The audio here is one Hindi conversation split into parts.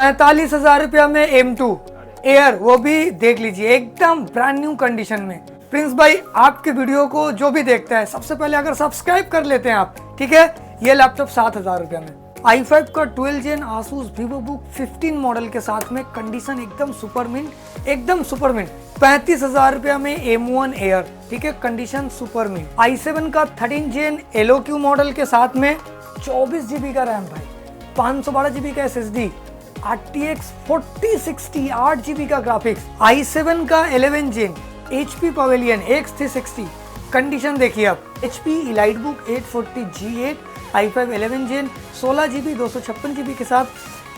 ₹45,000 में M2 एयर, वो भी देख लीजिए एकदम ब्रांड न्यू कंडीशन में। प्रिंस भाई आपके वीडियो को जो भी देखता है सबसे पहले अगर सब्सक्राइब कर लेते हैं आप, ठीक है। ये लैपटॉप ₹7,000 में i5 का 12 जेन Asus VivoBook 15 मॉडल के साथ में, कंडीशन एकदम सुपर मिंट, एकदम सुपर मिंट। ₹35,000 में M1 एयर, ठीक है, कंडीशन सुपर मिंट। i7 का 13 जेन LOQ मॉडल के साथ में 24 GB का रैम भाई, 512 GB का SSD, RTX 4060 8 GB का ग्राफिक्स, i7 का 11 जेन HP पवेलियन X360, कंडीशन देखिए आप, HP EliteBook 840 G8, i5 11 जेन 16 GB 256 GB के साथ।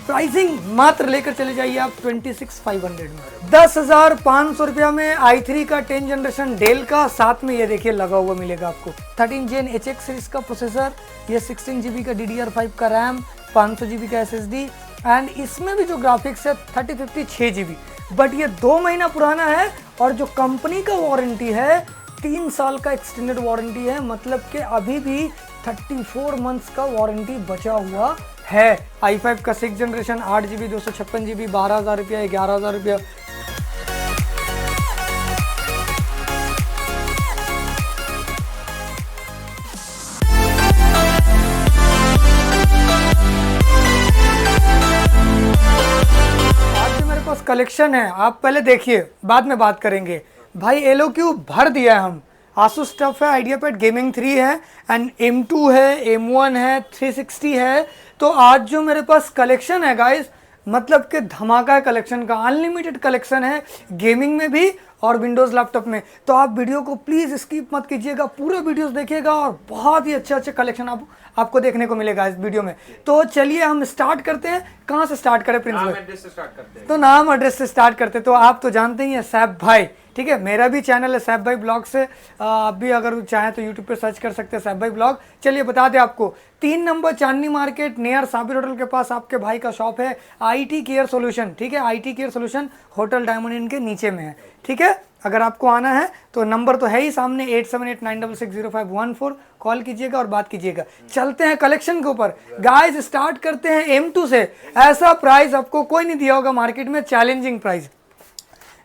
प्राइसिंग मात्र लेकर चले जाइए आप 26,500 में। ₹10,500 में i3 का 10 जनरेशन डेल का, साथ में ये देखिए लगा हुआ मिलेगा आपको 13 जेन HX सीरीज का प्रोसेसर, ये 16 GB का DDR5 का रैम, 500 GB का SSD, एंड इसमें भी जो ग्राफिक्स है 3050 6 GB, बट ये 2 महीना पुराना है और जो कंपनी का वारंटी है 3 साल का एक्सटेंडेड वारंटी है, मतलब कि अभी भी 34 मंथ्स का वारंटी बचा हुआ है। i5 का 6 जनरेशन 8 GB 256 GB, ₹12,000 ₹11,000। कलेक्शन है, आप पहले देखिए बाद में बात करेंगे भाई। LOQ भर दिया है हम, Asus स्टफ है, आइडियापैड गेमिंग 3 है, एंड M2 है, M1 है, 360 है। तो आज जो मेरे पास कलेक्शन है गाइस, मतलब कि धमाका है कलेक्शन का, अनलिमिटेड कलेक्शन है गेमिंग में भी और विंडोज़ लैपटॉप में। तो आप वीडियो को प्लीज़ स्किप मत कीजिएगा, पूरा वीडियोस देखिएगा और बहुत ही अच्छे कलेक्शन आपको देखने को मिलेगा इस वीडियो में। तो चलिए हम स्टार्ट करते हैं। कहाँ से स्टार्ट करें प्रिंस भाई? तो नाम एड्रेस से स्टार्ट करते। तो आप तो जानते ही हैं सैफ भाई, ठीक है, मेरा भी चैनल है सैफ भाई ब्लॉग से, आप भी अगर चाहें तो यूट्यूब पे सर्च कर सकते हैं सैफ भाई ब्लॉग। चलिए बता दें आपको, 3 नंबर चांदनी मार्केट नियर साबिर होटल के पास आपके भाई का शॉप है, IT केयर सोल्यूशन, ठीक है, IT care solution hotel diamond इन के नीचे में है, ठीक है। अगर आपको आना है तो नंबर तो है ही सामने 8789660514, कॉल कीजिएगा और बात कीजिएगा। चलते हैं कलेक्शन के ऊपर गाइस, स्टार्ट करते हैं M2 से। ऐसा प्राइस आपको कोई नहीं दिया होगा मार्केट में, चैलेंजिंग प्राइस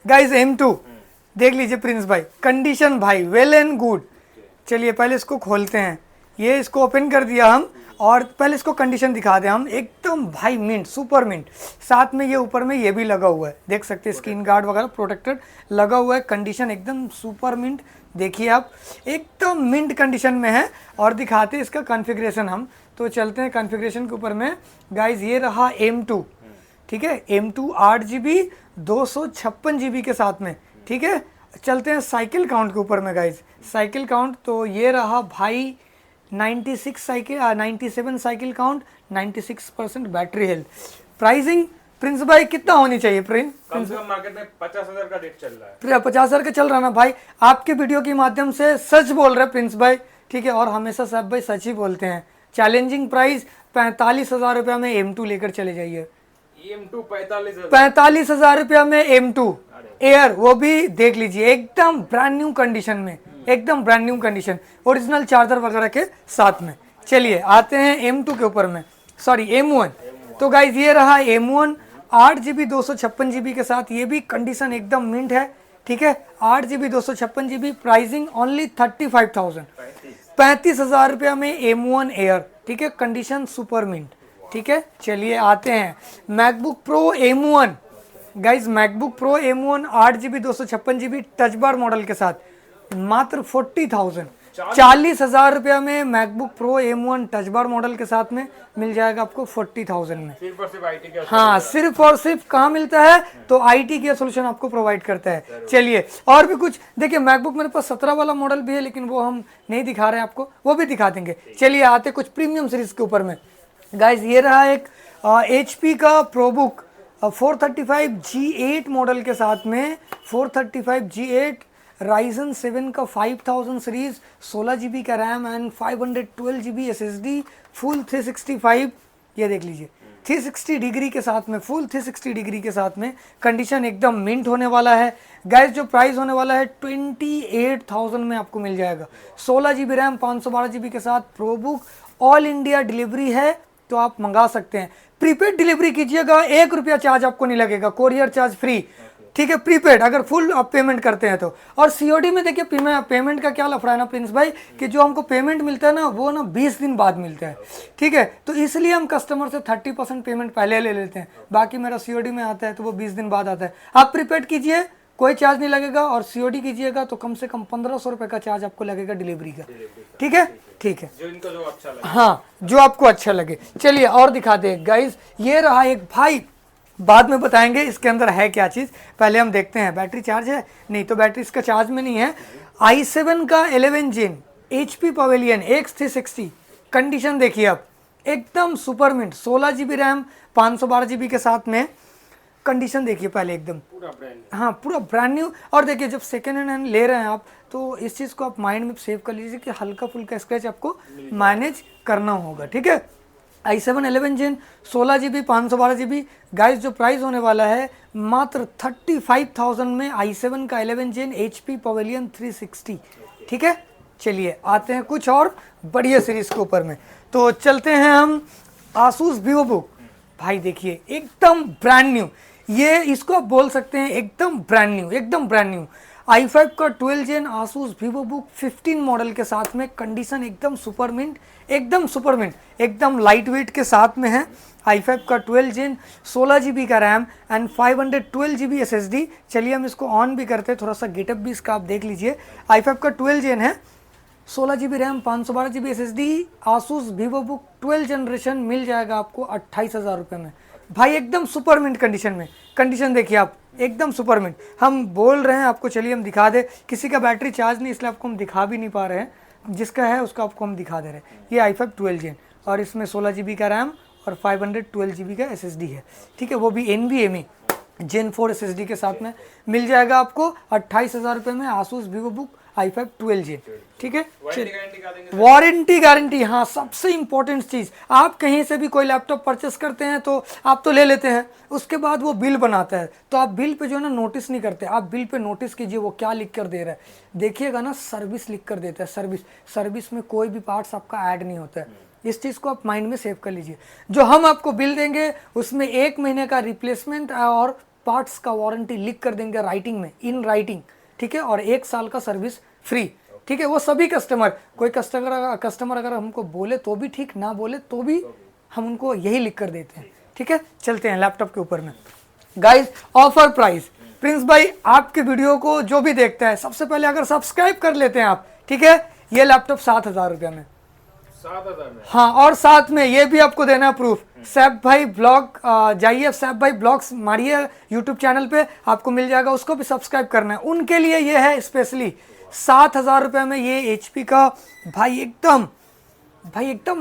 गाइस। M2 देख लीजिए प्रिंस भाई, कंडीशन भाई वेल एंड गुड। चलिए पहले इसको खोलते हैं, ये इसको ओपन कर दिया हम, और पहले इसको कंडीशन दिखा दें हम, एकदम भाई मिंट, सुपर मिंट। साथ में ये ऊपर में ये भी लगा हुआ है, देख सकते हैं स्क्रीन गार्ड वगैरह प्रोटेक्टेड लगा हुआ है, कंडीशन एकदम सुपर मिंट। देखिए आप एकदम मिंट कंडीशन में है। और दिखाते हैं इसका कॉन्फ़िगरेशन हम, तो चलते हैं कॉन्फ़िगरेशन के ऊपर में गाइज। ये रहा M2, ठीक है, M2 8 GB 256 GB के साथ में, ठीक है। चलते हैं साइकिल काउंट के ऊपर में गाइज, साइकिल काउंट तो ये रहा भाई 97 cycle count, 96% battery health. Pricing Prince भाई कितना होनी चाहिए? कम से कम मार्केट में 50,000 का रेट चल रहा है। 50,000 का चल रहा ना भाई, आपके वीडियो के माध्यम से सच बोल रहे प्रिंस भाई, ठीक है, और हमेशा सब भाई सच ही बोलते हैं। चैलेंजिंग प्राइस ₹45,000 में M2 लेकर चले जाइए। M2 ₹45,000 में M2 एयर, वो भी देख लीजिए एकदम ब्रांड न्यू कंडीशन में, एकदम brand new condition, original charger वगैरह के साथ में। चलिए आते हैं M2 के ऊपर में, सॉरी M1। तो गाइज ये रहा M1 8 GB 256 GB के साथ, ये भी कंडीशन एकदम मिंट है, ठीक है, 8 GB 256 GB। प्राइसिंग ओनली 35,000, ₹35,000 में M1 एयर, ठीक है, कंडीशन सुपर मिंट, ठीक है। चलिए आते हैं MacBook pro M1 guys, MacBook pro M1 8 GB 256 GB touch bar model के साथ, मात्र 40,000 में MacBook pro M1 touch bar model के साथ में मिल जाएगा आपको 40,000 में। सिर्फ और सिर्फ IT के, हाँ सिर्फ और सिर्फ कहाँ मिलता है? तो IT केयर सोल्यूशन आपको प्रोवाइड करता है। चलिए और भी कुछ देखिए, मैकबुक मेरे पास 17 वाला मॉडल भी है, लेकिन वो हम नहीं दिखा रहे हैं आपको, वो भी दिखा देंगे। चलिए आते कुछ प्रीमियम सीरीज के ऊपर में गाइज। ये रहा एक HP का प्रोबुक 435 G8 मॉडल के साथ में, 435 G8 Ryzen 7 का 5000 सीरीज, 16 GB का RAM and 512 GB SSD, full 365, ये देख लीजिए 360 डिग्री के साथ में, फुल 360 डिग्री के साथ में, कंडीशन एकदम मिंट होने वाला है गाइस। जो प्राइस होने वाला है 28,000 में आपको मिल जाएगा। 16 GB रैम 512 GB के साथ प्रोबुक, ऑल इंडिया डिलीवरी है, तो आप मंगा सकते हैं। प्रीपेड डिलीवरी कीजिएगा, 1 रुपया चार्ज आपको नहीं लगेगा, कोरियर चार्ज फ्री, ठीक है, प्रीपेड अगर फुल आप पेमेंट करते हैं तो। और सीओडी में देखिए पेमेंट का क्या लफड़ा है ना प्रिंस भाई, कि जो हमको पेमेंट मिलता है ना वो ना 20 दिन बाद मिलता है, ठीक है, तो इसलिए हम कस्टमर से 30% पेमेंट पहले ले लेते हैं, बाकी मेरा सीओडी में आता है तो वो 20 दिन बाद आता है। आप प्रीपेड कीजिए, कोई चार्ज नहीं लगेगा, और सीओडी कीजिएगा तो कम से कम 1500 रुपये का चार्ज आपको लगेगा डिलीवरी का, ठीक है, ठीक है, जो इनको जो अच्छा लगे, हाँ जो आपको अच्छा लगे। चलिए और दिखा दे गाइज, ये रहा एक भाई, बाद में बताएंगे इसके अंदर है क्या चीज़, पहले हम देखते हैं। बैटरी चार्ज है? नहीं, तो बैटरी इसका चार्ज में नहीं है। i7 का 11 जेन HP पवेलियन X360, कंडीशन देखिए आप, एकदम super mint, 16 GB RAM 512 GB के साथ में, कंडीशन देखिए पहले एकदम पूरा ब्रांड। हाँ पूरा ब्रांड न्यू। और देखिए जब सेकेंड हैंड ले रहे हैं आप तो इस चीज़ को आप माइंड में सेव कर लीजिए कि हल्का फुल्का स्क्रैच आपको मैनेज करना होगा, ठीक है। i7 11 जेन 16 GB 512 GB, गाइस जो प्राइस होने वाला है मात्र 35,000 में i7 का 11 जेन HP पवेलियन 360, ठीक है। चलिए आते हैं कुछ और बढ़िया सीरीज के ऊपर में, तो चलते हैं हम आसूस VivoBook। भाई देखिए एकदम ब्रांड न्यू, ये इसको आप बोल सकते हैं एकदम ब्रांड न्यू, एकदम ब्रांड न्यू। i5 का 12 जेन आसूस VivoBook 15 मॉडल के साथ में, कंडीशन एकदम सुपर मिंट, एकदम सुपर मिंट, एकदम लाइट वेट के साथ में है। i5 का 12 जेन 16 GB का रैम एंड 512 GB SSD। चलिए हम इसको ऑन भी करते हैं, थोड़ा सा गेटअप भी इसका आप देख लीजिए। i5 का 12 जेन है, 16 GB RAM 512 GB SSD, Asus VivoBook 12 generation मिल जाएगा आपको 28,000 रुपये में। भाई एकदम सुपर मिंट कंडीशन में, कंडीशन देखिए आप, एकदम सुपर मिंट। हम बोल रहे हैं आपको, चलिए हम दिखा दे, किसी का बैटरी चार्ज नहीं इसलिए आपको हम दिखा भी नहीं पा रहे हैं, जिसका है उसका आपको हम दिखा दे रहे हैं। ये i5 12 जेन और इसमें 16 GB का रैम और 512 GB का SSD है, ठीक है, वो भी NVMe Gen 4 SSD के साथ में मिल जाएगा आपको 28,000 रुपये में आसूस VivoBook i5 12 जेन, ठीक है। वारंटी गारंटी, हाँ सबसे इंपॉर्टेंट चीज़, आप कहीं से भी कोई लैपटॉप परचेस करते हैं तो आप तो ले लेते हैं, उसके बाद वो बिल बनाता है तो आप बिल पे जो है ना नोटिस नहीं करते, आप बिल पे नोटिस कीजिए वो क्या लिख कर दे रहा है, देखिएगा ना सर्विस लिख कर देता है, सर्विस में कोई भी पार्ट्स आपका ऐड नहीं होता है। इस चीज़ को आप माइंड में सेव कर लीजिए। जो हम आपको बिल देंगे उसमें 1 महीने का रिप्लेसमेंट और पार्ट्स का वारंटी लिख कर देंगे राइटिंग में, इन राइटिंग, ठीक है, और 1 साल का सर्विस फ्री, ठीक है। वो सभी कस्टमर, कोई कस्टमर अगर हमको बोले तो भी ठीक, ना बोले तो भी हम उनको यही लिख कर देते हैं, ठीक है। चलते हैं लैपटॉप के ऊपर में। गाइस ऑफर प्राइस, प्रिंस भाई आपके वीडियो को जो भी देखता है सबसे पहले अगर सब्सक्राइब कर लेते हैं आप, ठीक है, ये लैपटॉप 7,000 रुपये में, 7,000 में, हाँ, और साथ में ये भी आपको देना प्रूफ, सैफ भाई ब्लॉग जाइए, सैफ भाई ब्लॉग्स मारिए यूट्यूब चैनल पे, आपको मिल जाएगा, उसको भी सब्सक्राइब करना है। उनके लिए ये है स्पेशली 7,000 रुपये में ये HP का भाई एकदम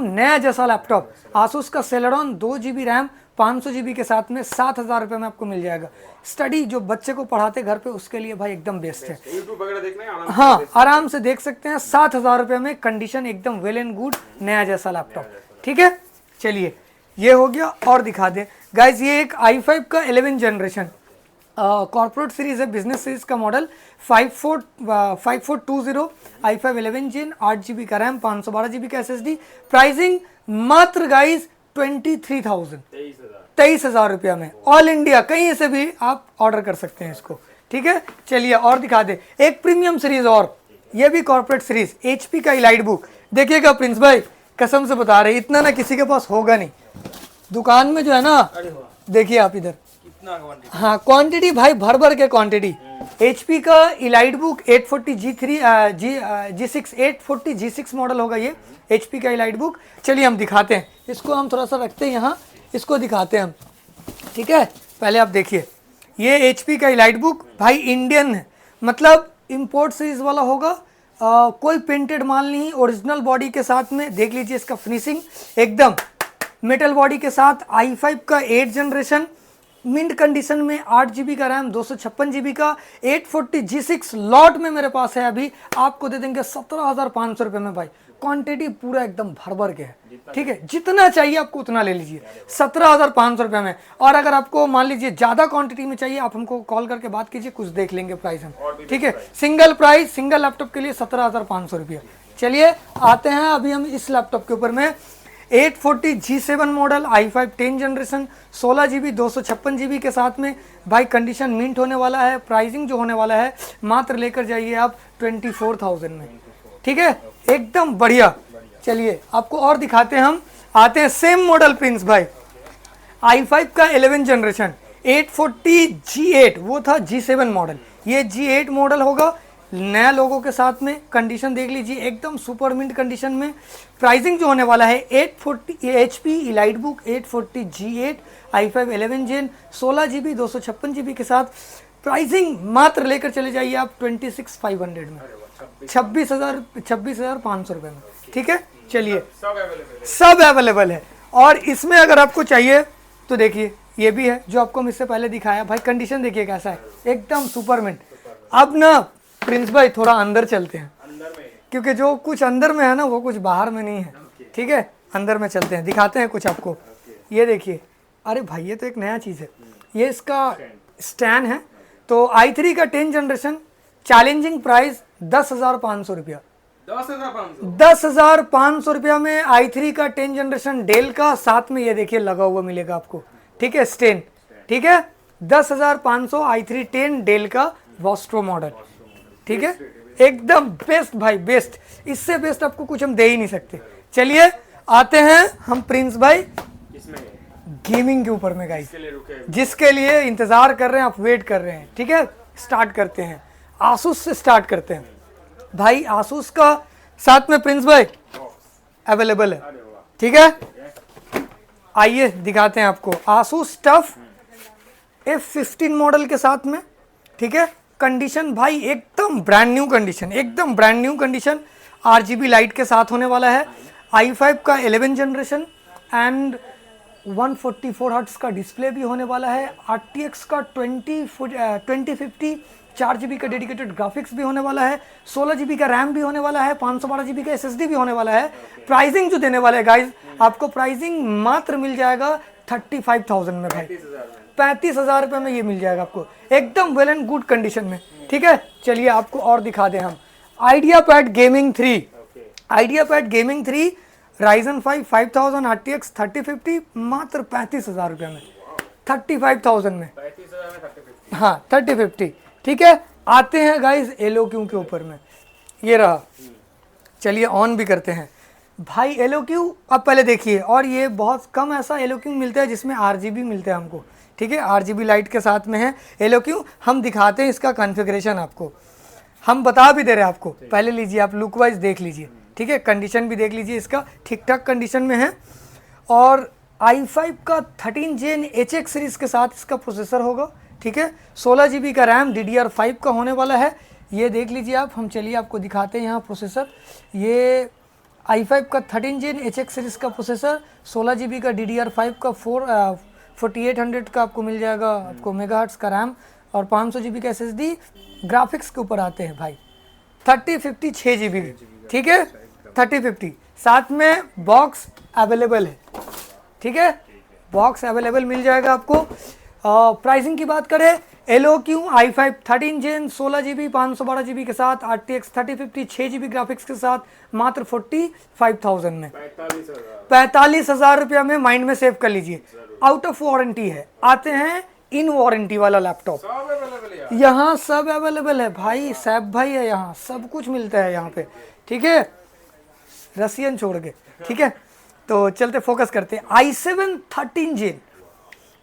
नया जैसा लैपटॉप, आसूस का सेलेरॉन 2 GB रैम 500 GB के साथ में 7,000 रुपये में आपको मिल जाएगा। स्टडी जो बच्चे को पढ़ाते घर पे उसके लिए भाई एकदम बेस्ट है, यूट्यूब वगैरह देखना है आराम से, हाँ आराम से देख सकते हैं। 7,000 रुपये में कंडीशन एकदम वेल एंड गुड नया जैसा लैपटॉप, ठीक है। चलिए ये हो गया, और दिखा दे गाइज, ये एक i5 का 11 जनरेशन कॉर्पोरेट सीरीज है, बिजनेस सीरीज का मॉडल 5420 i5 11 जेन 8 GB का रैम 512 GB का SSD। प्राइसिंग मात्र गाइज 23,000, 23,000 रुपया में, ऑल इंडिया कहीं से भी आप ऑर्डर कर सकते हैं इसको, ठीक है। चलिए और दिखा दे एक प्रीमियम सीरीज, और ये भी कॉर्पोरेट सीरीज HP का इलाइट बुक। देखिएगा प्रिंस भाई कसम से बता रहे, इतना ना किसी के पास होगा नहीं दुकान में जो है ना, देखिए आप इधर, हाँ क्वांटिटी भाई भर भर के क्वांटिटी। HP का इलाइट बुक 840 G6 मॉडल होगा ये HP का इलाइट बुक। चलिए हम दिखाते हैं इसको, हम थोड़ा सा रखते हैं यहाँ, इसको दिखाते हैं हम, ठीक है। पहले आप देखिए ये HP का इलाइट बुक भाई इंडियन है, मतलब इम्पोर्ट सीरीज वाला होगा, कोई पेंटेड माल नहीं, ओरिजिनल बॉडी के साथ में, देख लीजिए इसका फिनिशिंग एकदम मेटल बॉडी के साथ। i5 का 8 जनरेशन मिंट कंडीशन में 8 GB का रैम 256 GB का 840 G6 लॉट में मेरे पास है, अभी आपको दे देंगे 17,500 रुपये में भाई। क्वांटिटी पूरा एकदम भर भर के है, ठीक है, जितना चाहिए आपको उतना ले लीजिए 17,500 रुपये में। और अगर आपको मान लीजिए ज़्यादा क्वांटिटी में चाहिए आप हमको कॉल करके बात कीजिए, कुछ देख लेंगे प्राइस हम, ठीक है। सिंगल प्राइस सिंगल लैपटॉप के लिए 17,500 रुपये। चलिए आते हैं अभी हम इस लैपटॉप के ऊपर में, 840G7 model i5 10 generation 16GB 256GB के साथ में भाई कंडीशन मिंट होने वाला है। प्राइसिंग जो होने वाला है मात्र लेकर जाइए आप 24,000 में, ठीक है, एकदम बढ़िया। चलिए आपको और दिखाते हैं, हम आते हैं सेम मॉडल प्रिंस भाई, i5 का 11 जनरेशन 840G8, वो था G7 मॉडल, ये G8 मॉडल होगा नया लोगों के साथ में। कंडीशन देख लीजिए एकदम सुपर मिंट कंडीशन में। प्राइसिंग जो होने वाला है 840 HP elite book 840G8 i5 11 जेन 16GB 256GB के साथ। प्राइसिंग मात्र लेकर चले जाइए आप 26,500 में, 26,500 रुपये में, ठीक है। चलिए सब अवेलेबल है। और इसमें अगर आपको चाहिए तो देखिए ये भी है जो आपको हम इससे पहले दिखाया भाई। कंडीशन देखिए कैसा है, एकदम सुपर मिंट। अब ना प्रिंस भाई थोड़ा अंदर चलते हैं, क्योंकि जो कुछ अंदर में है ना वो कुछ बाहर में नहीं है, ठीक है। अंदर में चलते हैं, दिखाते हैं कुछ आपको। ये देखिए, अरे भाई ये तो एक नया चीज़ है, ये इसका स्टैंड है। तो i3 का 10 जनरेशन चैलेंजिंग प्राइस 10,500 रुपया, 10,500 रुपया में i3 का 10 जनरेशन डेल का, साथ में ये देखिए लगा हुआ मिलेगा आपको, ठीक है, स्टैंड, ठीक है। 10,500 i3 10 डेल का वॉस्ट्रो मॉडल, ठीक है, एकदम बेस्ट भाई, बेस्ट। इससे बेस्ट आपको कुछ हम दे ही नहीं सकते। चलिए आते हैं हम प्रिंस भाई गेमिंग के ऊपर में गाइस, जिसके लिए इंतजार कर रहे हैं आप, वेट कर रहे हैं, ठीक है। स्टार्ट करते हैं, आसूस से स्टार्ट करते हैं भाई। आसूस का साथ में प्रिंस भाई अवेलेबल है, ठीक है। आइए दिखाते हैं आपको आसूस टफ F15 मॉडल के साथ में, ठीक है। कंडीशन भाई एकदम ब्रांड न्यू कंडीशन, एकदम brand new condition. RGB light के साथ होने वाला है। i5 का 11 जनरेशन एंड 144 हर्ट्ज का डिस्प्ले भी होने वाला है। RTX का 2050 4GB का डेडिकेटेड ग्राफिक्स भी होने वाला है। 16GB का रैम भी होने वाला है। 512GB का SSD भी होने वाला है। प्राइसिंग जो देने वाले हैं गाइज, आपको प्राइसिंग मात्र मिल जाएगा 35,000 में भाई, 35,000 रुपये में ये मिल जाएगा आपको, एकदम वेल एंड गुड कंडीशन में, ठीक है। चलिए आपको और दिखा दें हम IdeaPad gaming 3, IdeaPad gaming 3 Ryzen 5 5000 RTX 3050 मात्र 35,000 रुपये में, 35,000 में, हाँ 3050, ठीक है। आते हैं गाइज एलोक्यू के ऊपर में, ये रहा। चलिए ऑन भी करते हैं भाई एलोक्यू। अब पहले देखिए, और ये बहुत कम ऐसा एलोक्यू मिलता है जिसमें RGB मिलता है हमको, ठीक है। RGB लाइट के साथ में है एलोक्यू। हम दिखाते हैं इसका कॉन्फ़िगरेशन आपको, हम बता भी दे रहे हैं आपको। पहले लीजिए आप लुक वाइज देख लीजिए, ठीक है। कंडीशन भी देख लीजिए, इसका ठीक ठाक कंडीशन में है। और i5 का 13 जेन HX सीरीज़ के साथ इसका प्रोसेसर होगा, ठीक है। 16GB का रैम DDR5 का होने वाला है, ये देख लीजिए आप। हम चलिए आपको दिखाते हैं यहाँ प्रोसेसर। ये i5 का 13 जेन HX सीरीज़ का प्रोसेसर, 16GB का DDR5 का 4800 का आपको मिल जाएगा, आपको मेगाहर्ट्ज़ का रैम और 500GB का SSD। ग्राफिक्स के ऊपर आते हैं भाई 3050 6GB, ठीक है, 3050। साथ में बॉक्स अवेलेबल है, ठीक है, बॉक्स अवेलेबल मिल जाएगा आपको। प्राइसिंग की बात करें, एलोक्यू i5 13 जेन 16GB 512GB के साथ RTX 3050 6GB ग्राफिक्स के साथ मात्र 45,000 में, 45,000 रुपया में। माइंड में सेव कर लीजिए, आउट ऑफ वारंटी है। आते हैं इन वारंटी वाला लैपटॉप, यहाँ सब अवेलेबल है भाई, सैफ भाई है यहाँ, सब कुछ मिलता है यहाँ पे, ठीक है, रसियन छोड़ के, ठीक है। तो चलते फोकस करते हैं i7 13 जेन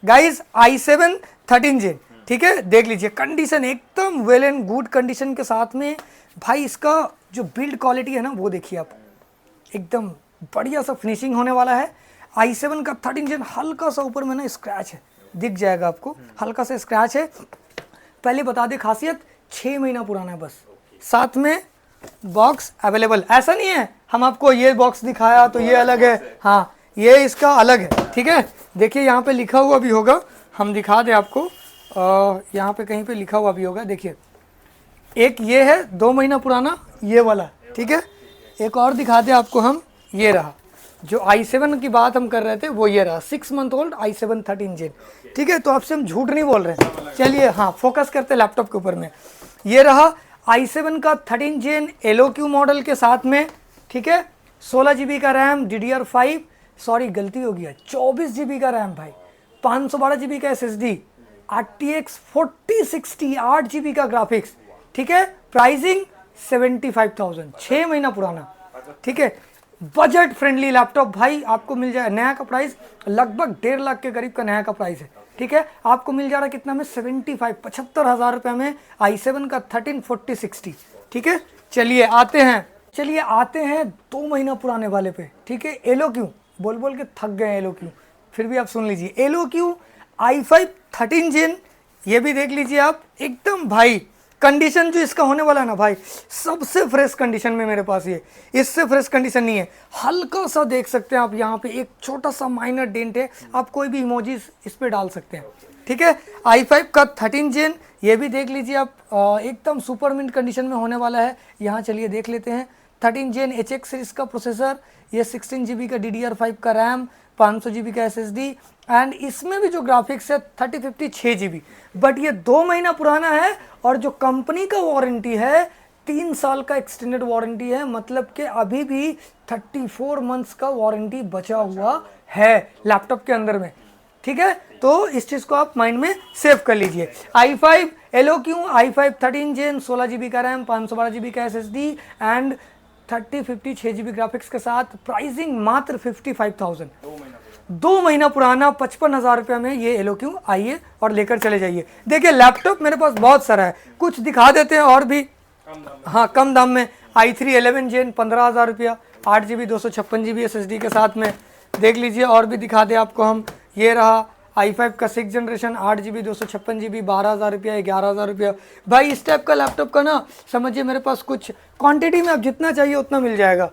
गाइज, i7 13 जेन, ठीक है। देख लीजिए कंडीशन एकदम वेल एंड गुड कंडीशन के साथ में भाई। इसका जो बिल्ड क्वालिटी है ना वो देखिए आप, एकदम बढ़िया सा फिनिशिंग होने वाला है। i7 का 13 जेन हल्का सा ऊपर में ना स्क्रैच है, दिख जाएगा आपको, हल्का सा स्क्रैच है। पहले बता दे खासियत 6 महीना पुराना है बस। साथ में बॉक्स अवेलेबल, ऐसा नहीं है हम आपको ये बॉक्स दिखाया तो ये अलग है, हाँ ये इसका अलग है, ठीक है। देखिए यहाँ पे लिखा हुआ भी होगा, हम दिखा दें आपको, यहाँ पे कहीं पे लिखा हुआ भी होगा, देखिए एक ये है 2 महीना पुराना ये वाला, ठीक है। एक और दिखा दें आपको हम, ये रहा जो i7 की बात हम कर रहे थे वो ये रहा 6 मंथ ओल्ड i7 13 जेन, ठीक है। तो आपसे हम झूठ नहीं बोल रहे हैं। चलिए हाँ फोकस करते लैपटॉप के ऊपर में। ये रहा i7 का 13 जेन एलोक्यू मॉडल के साथ में, ठीक है। 16GB का रैम DDR5 सॉरी गलती हो गया, 24 GB का रैम भाई, 512 GB का SSD, RTX 4060, 8 GB का ग्राफिक्स, ठीक है। प्राइसिंग 75,000, 6 महीना पुराना, ठीक है। बजट फ्रेंडली लैपटॉप भाई आपको मिल जाए। नया का प्राइस लगभग 1.5 लाख के करीब का नया का प्राइस है, ठीक है। आपको मिल जा रहा है कितना में, 75,000 रुपये में i7 का 134060, ठीक है। चलिए आते हैं 2 महीना पुराने वाले पे, ठीक है। एलोक्यू बोल बोल के थक गए एलोक्यू, फिर भी आप सुन लीजिए। एलोक्यू i5 13 जेन, ये भी देख लीजिए आप, एकदम भाई कंडीशन जो इसका होने वाला है ना भाई, सबसे फ्रेश कंडीशन में मेरे पास ये, इससे फ्रेश कंडीशन नहीं है। हल्का सा देख सकते हैं आप, यहाँ पे एक छोटा सा माइनर डेंट है, आप कोई भी इमोजीज इस पे डाल सकते हैं, ठीक है। i5 का 13 जेन, ये भी देख लीजिए आप, एकदम सुपर मिंट कंडीशन में होने वाला है। यहाँ चलिए देख लेते हैं। 13 जेन HX सीरीज का प्रोसेसर, ये 16 GB का DDR5 का रैम, 500 GB का SSD, एंड इसमें भी जो ग्राफिक्स है 3050 6 GB, बट ये 2 महीना पुराना है। और जो कंपनी का वारंटी है 3 साल का एक्सटेंडेड वारंटी है, मतलब कि अभी भी 34 मंथ्स का वारंटी बचा हुआ है लैपटॉप के अंदर में, ठीक है। तो इस चीज़ को आप माइंड में सेव कर लीजिए। i5 एलोक्यू, i5 13 जेन, 16 GB का रैम, 512 GB का SSD एंड 3050 6 GB ग्राफिक्स के साथ, प्राइसिंग मात्र 55,000, 2 महीना पुराना 55,000 रुपये में ये एलोक्यू। आइए और लेकर चले जाइए। देखिए लैपटॉप मेरे पास बहुत सारा है, कुछ दिखा देते हैं और भी, हाँ कम दाम में। i3 11 जेन 15,000 रुपया, 8 GB 256 GB SSD के साथ में, देख लीजिए। और भी दिखा दे आपको हम, ये रहा i5 का 6th जनरेशन, 8 GB 256 GB, 12,000 रुपया, 11,000 रुपया। भाई इस टाइप का लैपटॉप का ना समझिए मेरे पास कुछ क्वांटिटी में, आप जितना चाहिए उतना मिल जाएगा।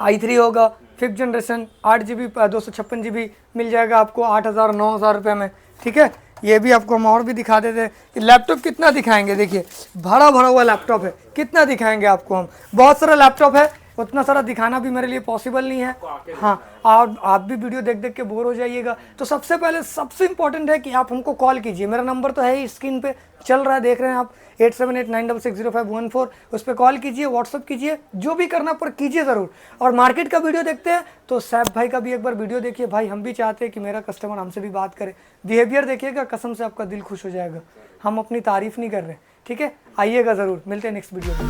i3 होगा 5th जनरेशन, 8 GB 256 GB मिल जाएगा आपको 8,000 9,000 रुपये में, ठीक है। ये भी आपको हम और भी दिखा देते हैं। लैपटॉप कितना दिखाएंगे, देखिए भरा हुआ लैपटॉप है, कितना दिखाएंगे आपको हम, बहुत सारा लैपटॉप है, उतना सारा दिखाना भी मेरे लिए पॉसिबल नहीं है। हाँ, आप भी वीडियो देख देख के बोर हो जाइएगा। तो सबसे पहले सबसे इंपॉर्टेंट है कि आप हमको कॉल कीजिए। मेरा नंबर तो है ही, स्क्रीन पे चल रहा है, देख रहे हैं आप, 8789660514, उस पर कॉल कीजिए, व्हाट्सअप कीजिए, जो भी करना पर कीजिए ज़रूर। और मार्केट का वीडियो देखते हैं तो सैफ भाई का भी एक बार वीडियो देखिए भाई, हम भी चाहते हैं कि मेरा कस्टमर हमसे भी बात करे। बिहेवियर देखिएगा, कसम से आपका दिल खुश हो जाएगा। हम अपनी तारीफ नहीं कर रहे, ठीक है। आइएगा ज़रूर, मिलते हैं नेक्स्ट वीडियो में।